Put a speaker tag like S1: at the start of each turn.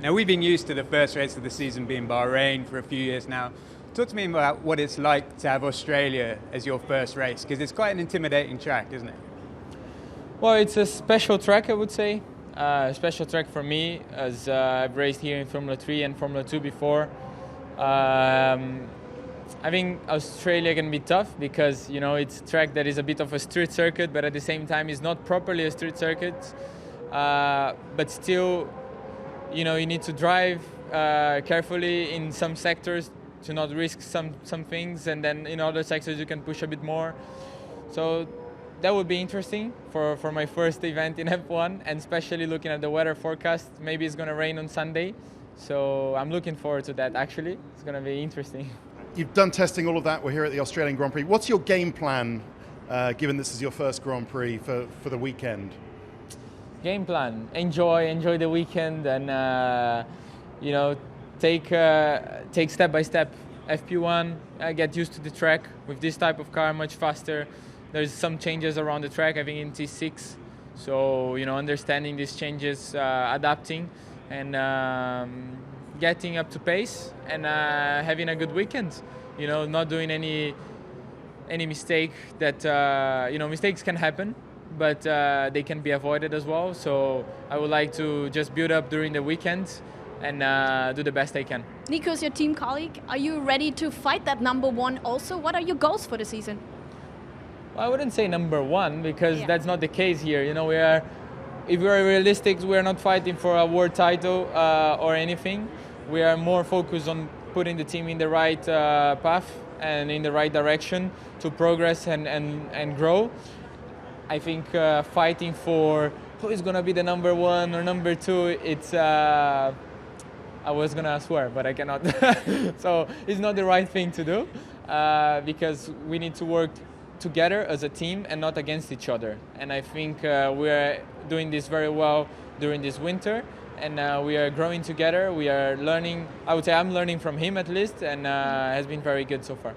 S1: Now, we've been used to the first race of the season being Bahrain for a few years now. Talk to me about what it's like to have Australia as your first race, because it's quite an intimidating track, isn't it?
S2: Well, it's a special track, I would say. A special track for me, as I've raced here in Formula 3 and Formula 2 before. I think Australia can be tough because, you know, it's a track that is a bit of a street circuit, but at the same time is not properly a street circuit. But still, you know, you need to drive carefully in some sectors to not risk some things, and then in other sectors you can push a bit more. So that would be interesting for my first event in F1, and especially looking at the weather forecast. Maybe it's going to rain on Sunday, so I'm looking forward to that. Actually, it's going to be interesting.
S3: You've done testing, all of that. We're here at the Australian Grand Prix. What's your game plan, given this is your first Grand Prix for the weekend?
S2: Game plan: enjoy the weekend, and you know, take step by step. FP1, get used to the track with this type of car, much faster. There's some changes around the track, I think, in T6. So, you know, understanding these changes, adapting, and getting up to pace, and having a good weekend. You know, not doing any mistake that, you know, mistakes can happen, but they can be avoided as well. So I would like to just build up during the weekend and do the best I can.
S4: Nico's your team colleague. Are you ready to fight that number one also? What are your goals for the season?
S2: Well, I wouldn't say number one, because that's not the case here. You know, if we are realistic, we are not fighting for a world title or anything. We are more focused on putting the team in the right path and in the right direction to progress and grow. I think fighting for who is going to be the number one or number two, it's I was going to swear, but I cannot. So it's not the right thing to do, because we need to work together as a team and not against each other. And I think we're doing this very well during this winter, and we are growing together. We are learning. I would say I'm learning from him at least, and has been very good so far.